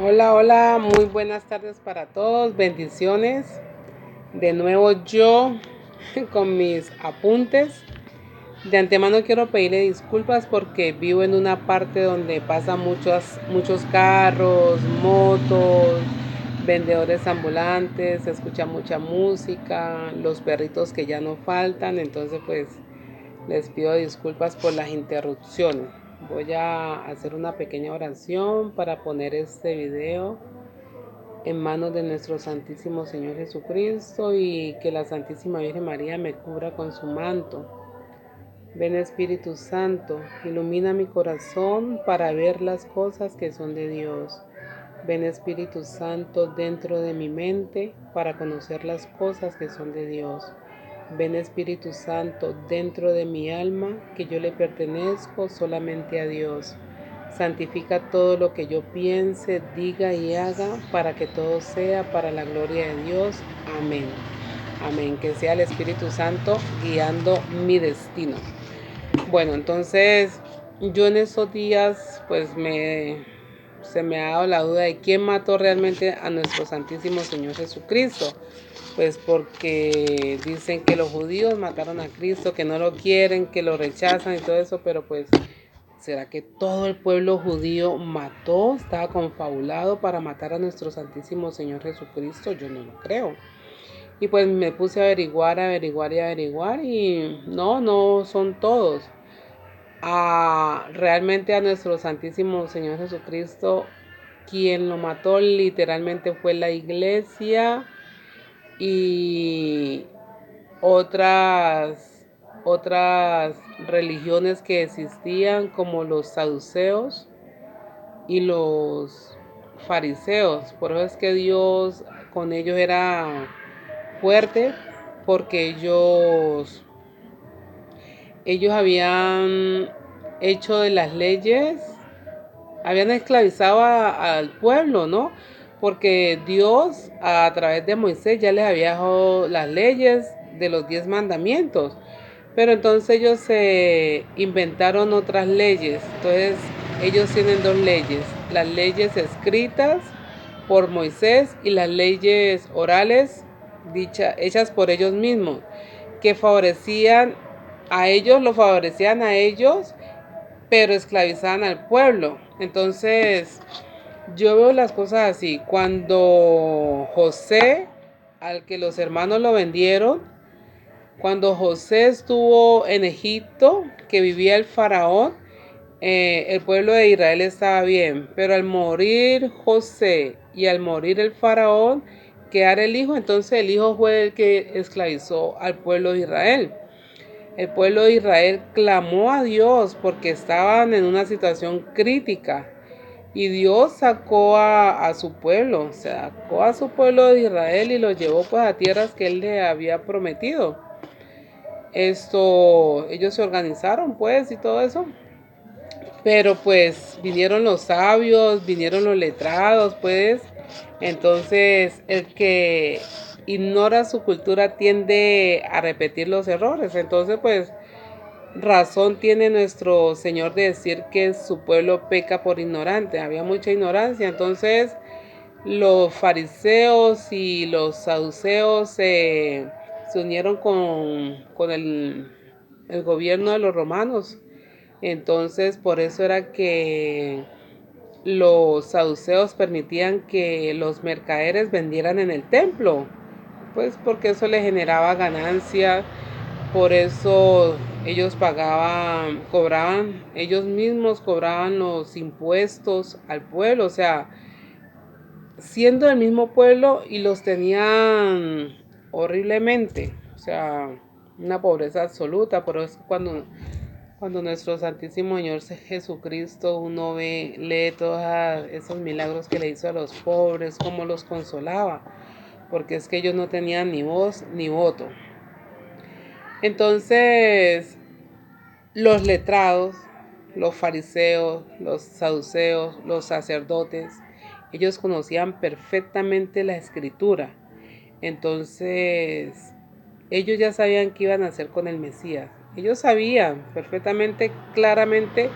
Hola, hola, muy buenas tardes para todos, bendiciones. De nuevo yo con mis apuntes. De antemano quiero pedirle disculpas porque vivo en una parte donde pasan muchos carros, motos, vendedores ambulantes, se escucha mucha música, los perritos que ya no faltan, entonces pues les pido disculpas por las interrupciones. Voy a hacer una pequeña oración para poner este video en manos de nuestro Santísimo Señor Jesucristo y que la Santísima Virgen María me cubra con su manto. Ven Espíritu Santo, ilumina mi corazón para ver las cosas que son de Dios. Ven Espíritu Santo dentro de mi mente para conocer las cosas que son de Dios. Ven Espíritu Santo dentro de mi alma, que yo le pertenezco solamente a Dios. Santifica todo lo que yo piense, diga y haga para que todo sea para la gloria de Dios. Amén. Amén. Que sea el Espíritu Santo guiando mi destino. Bueno, entonces yo en esos días se me ha dado la duda de quién mató realmente a nuestro Santísimo Señor Jesucristo. Pues porque dicen que los judíos mataron a Cristo, que no lo quieren, que lo rechazan y todo eso, pero pues ¿será que todo el pueblo judío estaba confabulado para matar a nuestro Santísimo Señor Jesucristo? Yo no lo creo. Y pues me puse a averiguar y no son todos. Realmente a nuestro Santísimo Señor Jesucristo, quien lo mató literalmente fue la iglesia y otras religiones que existían como los saduceos y los fariseos. Por eso es que Dios con ellos era fuerte, porque ellos habían hecho de las leyes, habían esclavizado al pueblo, ¿no? Porque Dios a través de Moisés ya les había dado las leyes de los 10 mandamientos. Pero entonces ellos se inventaron otras leyes. Entonces ellos tienen dos leyes. Las leyes escritas por Moisés y las leyes orales hechas por ellos mismos, que lo favorecían a ellos, pero esclavizaban al pueblo. Entonces, yo veo las cosas así. Cuando José, al que los hermanos lo vendieron, cuando José estuvo en Egipto, que vivía el faraón, el pueblo de Israel estaba bien, pero al morir José y al morir el faraón, quedar el hijo, entonces el hijo fue el que esclavizó al pueblo de Israel. El pueblo de Israel clamó a Dios porque estaban en una situación crítica y Dios sacó a su pueblo, sacó a su pueblo de Israel y lo llevó pues a tierras que él le había prometido. Ellos se organizaron pues y todo eso, pero pues vinieron los sabios, vinieron los letrados pues, entonces el que ignora su cultura tiende a repetir los errores, entonces pues razón tiene nuestro Señor de decir que su pueblo peca por ignorante. Había mucha ignorancia. Entonces los fariseos y los saduceos se unieron con el gobierno de los romanos. Entonces por eso era que los saduceos permitían que los mercaderes vendieran en el templo, pues porque eso les generaba ganancia. Por eso ellos mismos cobraban los impuestos al pueblo, o sea, siendo el mismo pueblo y los tenían horriblemente, o sea, una pobreza absoluta. Por eso cuando nuestro Santísimo Señor Jesucristo uno lee todos esos milagros que le hizo a los pobres, cómo los consolaba, porque es que ellos no tenían ni voz ni voto. Entonces, los letrados, los fariseos, los saduceos, los sacerdotes, ellos conocían perfectamente la escritura. Entonces, ellos ya sabían qué iban a hacer con el Mesías. Ellos sabían perfectamente, claramente,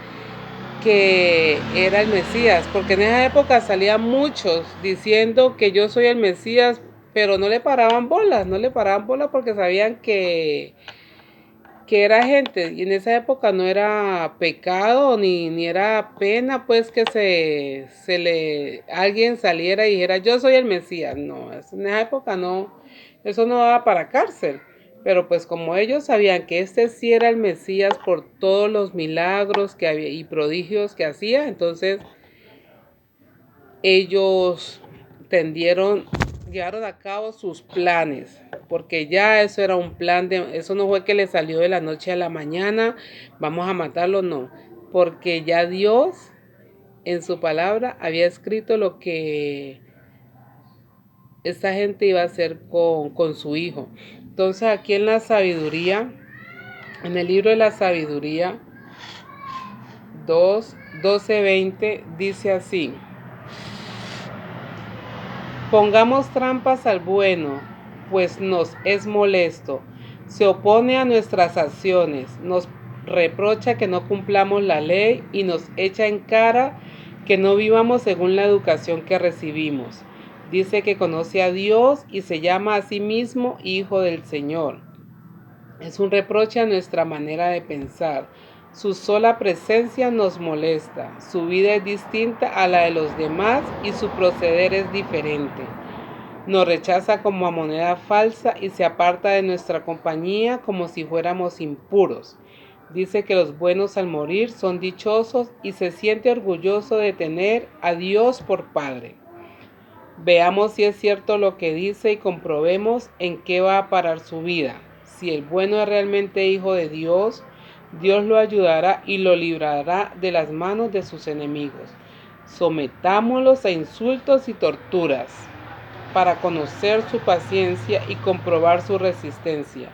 que era el Mesías, porque en esa época salían muchos diciendo que yo soy el Mesías, pero no le paraban bolas, porque sabían que era gente, y en esa época no era pecado ni era pena pues que alguien saliera y dijera yo soy el Mesías. No, en esa época no, eso no daba para cárcel. Pero pues como ellos sabían que este sí era el Mesías por todos los milagros que había y prodigios que hacía, entonces ellos llevaron a cabo sus planes, porque ya eso era un plan eso no fue que le salió de la noche a la mañana, vamos a matarlo, no, porque ya Dios en su palabra había escrito lo que esta gente iba a hacer con su hijo. Entonces aquí en la sabiduría, en el libro de la sabiduría 2:12-20 dice así: pongamos trampas al bueno, pues nos es molesto. Se opone a nuestras acciones, nos reprocha que no cumplamos la ley y nos echa en cara que no vivamos según la educación que recibimos. Dice que conoce a Dios y se llama a sí mismo Hijo del Señor. Es un reproche a nuestra manera de pensar. Su sola presencia nos molesta. Su vida es distinta a la de los demás y su proceder es diferente. Nos rechaza como a moneda falsa y se aparta de nuestra compañía como si fuéramos impuros. Dice que los buenos al morir son dichosos y se siente orgulloso de tener a Dios por Padre. Veamos si es cierto lo que dice y comprobemos en qué va a parar su vida. Si el bueno es realmente hijo de Dios, Dios lo ayudará y lo librará de las manos de sus enemigos. Sometámoslos a insultos y torturas para conocer su paciencia y comprobar su resistencia.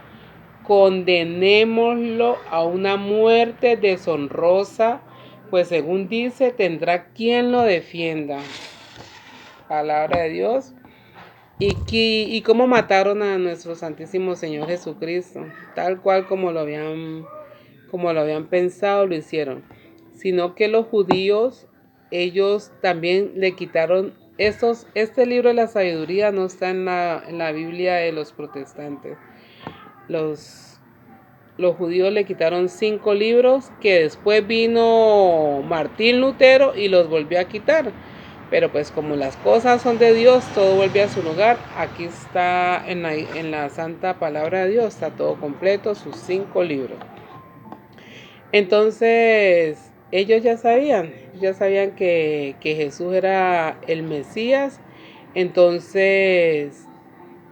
Condenémoslo a una muerte deshonrosa, pues según dice, tendrá quien lo defienda. Palabra de Dios. Y cómo mataron a nuestro Santísimo Señor Jesucristo, tal cual como lo habían pensado, lo hicieron. Sino que los judíos, ellos también le quitaron este libro de la sabiduría no está en la Biblia de los protestantes. Los judíos le quitaron 5 libros que después vino Martín Lutero y los volvió a quitar. Pero pues como las cosas son de Dios, todo vuelve a su lugar. Aquí está en la santa palabra de Dios, está todo completo, sus 5 libros. Entonces, ellos ya sabían que Jesús era el Mesías. Entonces,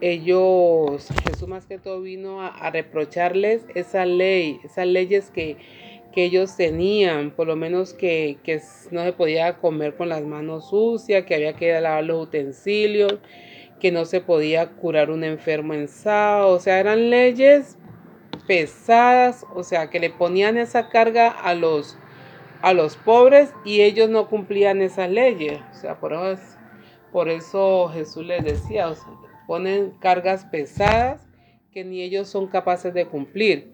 Jesús más que todo vino a reprocharles esa ley, esas leyes que ellos tenían, por lo menos que no se podía comer con las manos sucias, que había que lavar los utensilios, que no se podía curar un enfermo en sábado, o sea, eran leyes pesadas, o sea, que le ponían esa carga a los pobres y ellos no cumplían esas leyes, o sea, por eso Jesús les decía, o sea, ponen cargas pesadas que ni ellos son capaces de cumplir.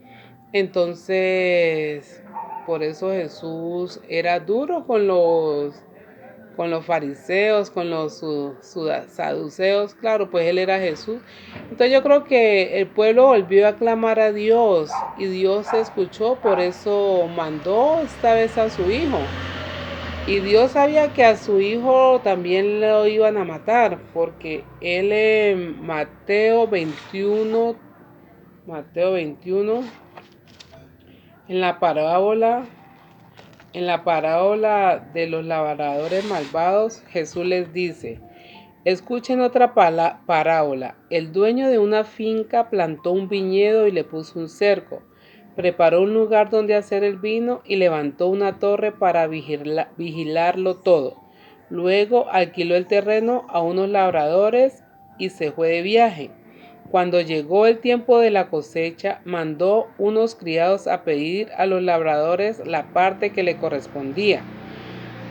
Entonces, por eso Jesús era duro con los fariseos, con los saduceos, claro, pues él era Jesús. Entonces yo creo que el pueblo volvió a clamar a Dios y Dios escuchó, por eso mandó esta vez a su hijo. Y Dios sabía que a su hijo también lo iban a matar, porque él en Mateo 21, en la parábola de los labradores malvados, Jesús les dice: escuchen otra parábola. El dueño de una finca plantó un viñedo y le puso un cerco. Preparó un lugar donde hacer el vino y levantó una torre para vigilarlo todo. Luego alquiló el terreno a unos labradores y se fue de viaje. Cuando llegó el tiempo de la cosecha, mandó unos criados a pedir a los labradores la parte que le correspondía.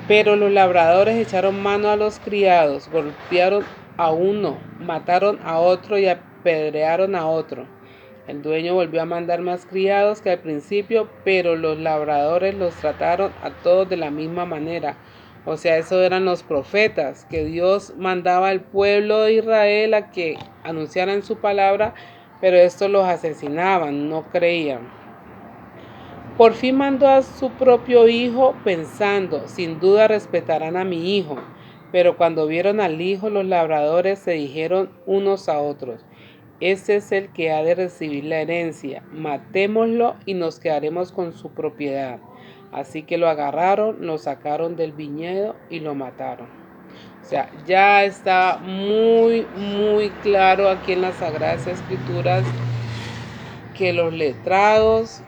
Pero los labradores echaron mano a los criados, golpearon a uno, mataron a otro y apedrearon a otro. El dueño volvió a mandar más criados que al principio, pero los labradores los trataron a todos de la misma manera. O sea, eso eran los profetas, que Dios mandaba al pueblo de Israel a que anunciaran su palabra, pero estos los asesinaban, no creían. Por fin mandó a su propio hijo pensando, sin duda respetarán a mi hijo. Pero cuando vieron al hijo, los labradores se dijeron unos a otros, este es el que ha de recibir la herencia, matémoslo y nos quedaremos con su propiedad. Así que lo agarraron, lo sacaron del viñedo y lo mataron. O sea, ya está muy claro aquí en las Sagradas Escrituras que los letrados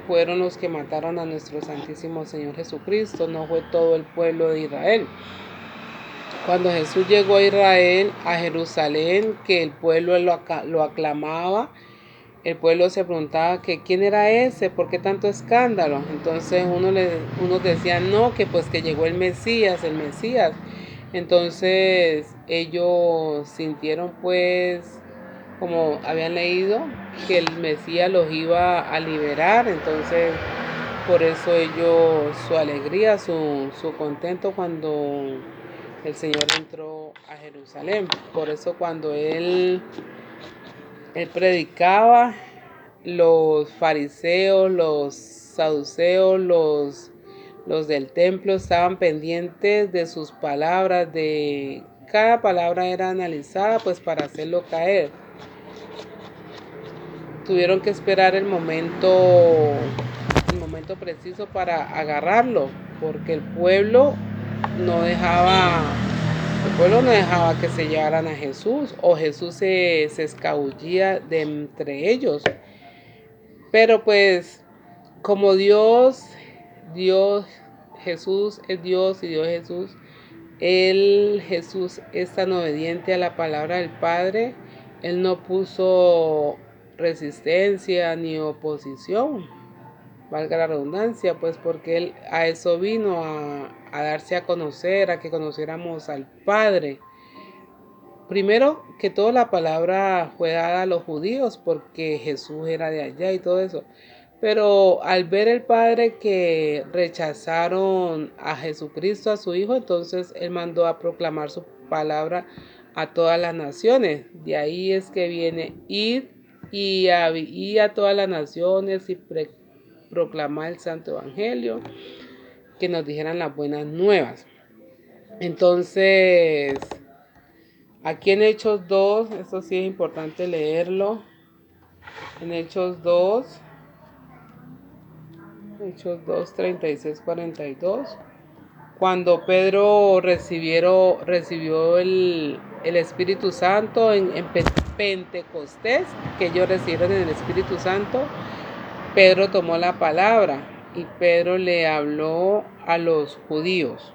fueron los que mataron a nuestro Santísimo Señor Jesucristo, no fue todo el pueblo de Israel. Cuando Jesús llegó a Israel, a Jerusalén, que el pueblo lo aclamaba, el pueblo se preguntaba que quién era ese, por qué tanto escándalo. Entonces unos decían no, que pues que llegó el Mesías. Entonces ellos sintieron pues, como habían leído, que el Mesías los iba a liberar. Entonces por eso ellos, su alegría, su contento cuando el Señor entró a Jerusalén. Por eso cuando él predicaba, los fariseos, los saduceos, los del templo estaban pendientes de sus palabras, de cada palabra era analizada pues para hacerlo caer. Tuvieron que esperar el momento preciso para agarrarlo, porque el pueblo no dejaba que se llevaran a Jesús, o Jesús se escabullía de entre ellos. Pero pues como Jesús es Dios y Dios es Jesús, Jesús es tan obediente a la palabra del Padre, Él no puso resistencia ni oposición, valga la redundancia, pues porque Él a eso vino, a darse a conocer, a que conociéramos al Padre. Primero que todo la palabra fue dada a los judíos porque Jesús era de allá y todo eso. Pero al ver el Padre que rechazaron a Jesucristo, a su Hijo, entonces Él mandó a proclamar su palabra a todas las naciones. De ahí es que viene ir y a todas las naciones y proclamar el Santo Evangelio, que nos dijeran las buenas nuevas. Entonces, aquí en Hechos 2, esto sí es importante leerlo. En Hechos 2, 36, 42. Cuando Pedro recibió el Espíritu Santo en Pentecostés, que ellos recibieron el Espíritu Santo, Pedro tomó la palabra y Pedro le habló a los judíos.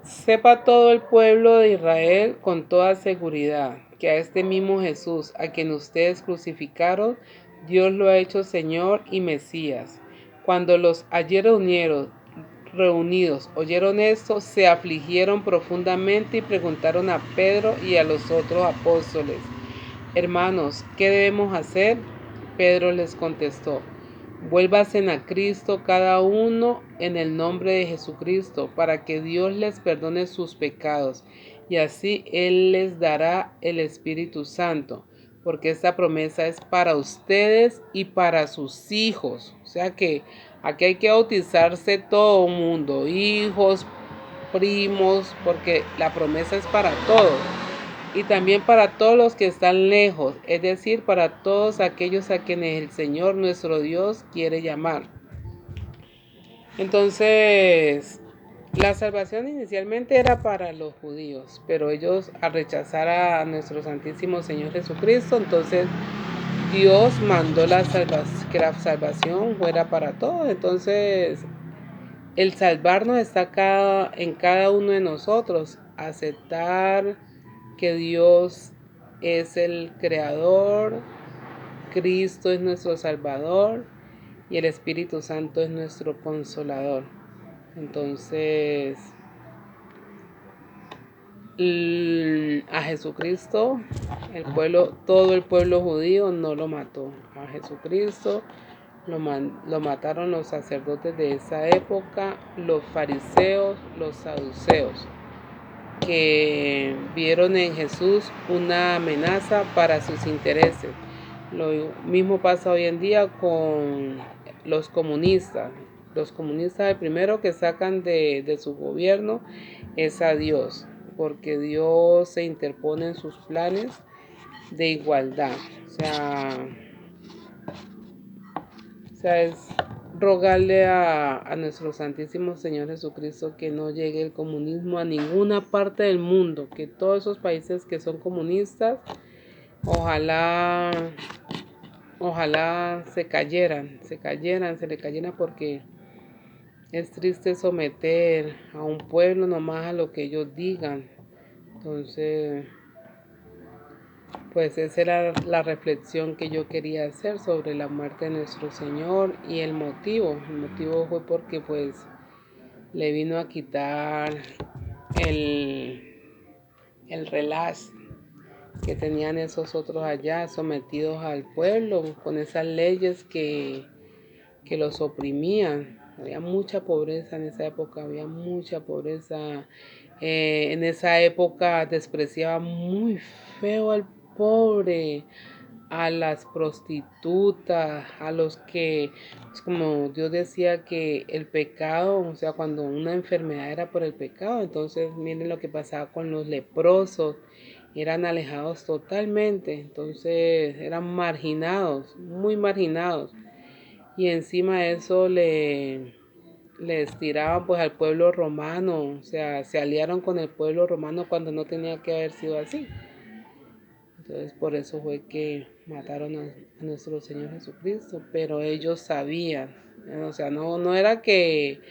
Sepa todo el pueblo de Israel con toda seguridad que a este mismo Jesús, a quien ustedes crucificaron, Dios lo ha hecho Señor y Mesías. Cuando los ayer reunidos oyeron esto, se afligieron profundamente y preguntaron a Pedro y a los otros apóstoles, hermanos, ¿qué debemos hacer? Pedro les contestó, vuélvasen a Cristo cada uno en el nombre de Jesucristo para que Dios les perdone sus pecados y así Él les dará el Espíritu Santo, porque esta promesa es para ustedes y para sus hijos. O sea que aquí hay que bautizarse todo el mundo, hijos, primos, porque la promesa es para todos. Y también para todos los que están lejos, es decir, para todos aquellos a quienes el Señor nuestro Dios quiere llamar. Entonces, la salvación inicialmente era para los judíos, pero ellos al rechazar a nuestro Santísimo Señor Jesucristo, entonces Dios mandó que la salvación fuera para todos. Entonces, el salvarnos está en cada uno de nosotros, aceptar que Dios es el creador, Cristo es nuestro salvador y el Espíritu Santo es nuestro consolador. Entonces, A Jesucristo, todo el pueblo judío no lo mató. A Jesucristo lo mataron los sacerdotes de esa época, los fariseos, los saduceos, que vieron en Jesús una amenaza para sus intereses. Lo mismo pasa hoy en día con los comunistas. Los comunistas, el primero que sacan de su gobierno es a Dios, porque Dios se interpone en sus planes de igualdad. O sea, es rogarle a nuestro Santísimo Señor Jesucristo que no llegue el comunismo a ninguna parte del mundo, que todos esos países que son comunistas, ojalá, ojalá se le cayeran, porque es triste someter a un pueblo nomás a lo que ellos digan. Entonces, pues esa era la reflexión que yo quería hacer sobre la muerte de nuestro Señor y el motivo. El motivo fue porque pues le vino a quitar el relax que tenían esos otros allá sometidos al pueblo con esas leyes que los oprimían. Había mucha pobreza en esa época, había mucha pobreza. En esa época despreciaba muy feo al pobre, a las prostitutas, a los que, es como Dios decía que el pecado, o sea, cuando una enfermedad era por el pecado, entonces miren lo que pasaba con los leprosos, eran alejados totalmente, entonces eran marginados, muy marginados, y encima de eso les tiraban pues al pueblo romano, o sea, se aliaron con el pueblo romano cuando no tenía que haber sido así. Entonces por eso fue que mataron a nuestro Señor Jesucristo, pero ellos sabían, o sea, no era que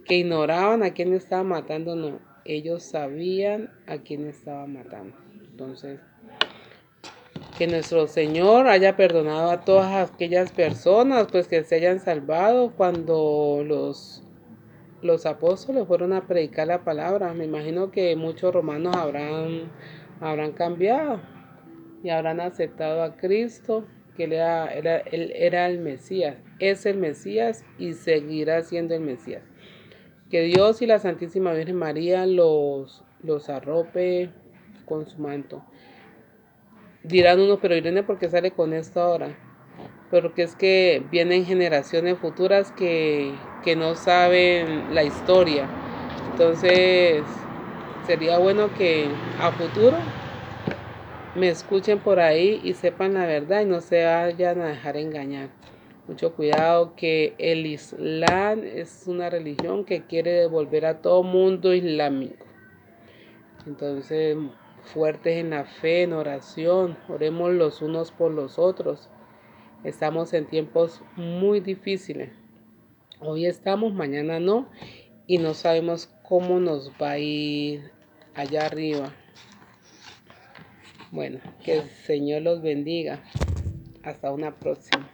ignoraban a quién estaba matando, no, ellos sabían a quién estaba matando. Entonces, que nuestro Señor haya perdonado a todas aquellas personas, pues que se hayan salvado cuando los apóstoles fueron a predicar la palabra. Me imagino que muchos romanos habrán cambiado y habrán aceptado a Cristo, que él era el Mesías, es el Mesías y seguirá siendo el Mesías. Que Dios y la Santísima Virgen María los arrope con su manto. Dirán unos, pero Irene, ¿por qué sale con esto ahora? Porque es que vienen generaciones futuras que no saben la historia. Entonces, sería bueno que a futuro me escuchen por ahí y sepan la verdad y no se vayan a dejar engañar. Mucho cuidado, que el Islam es una religión que quiere devolver a todo mundo islámico. Entonces, fuertes en la fe, en oración, oremos los unos por los otros. Estamos en tiempos muy difíciles. Hoy estamos, mañana no, y no sabemos cómo nos va a ir allá arriba. Bueno, que el Señor los bendiga. Hasta una próxima.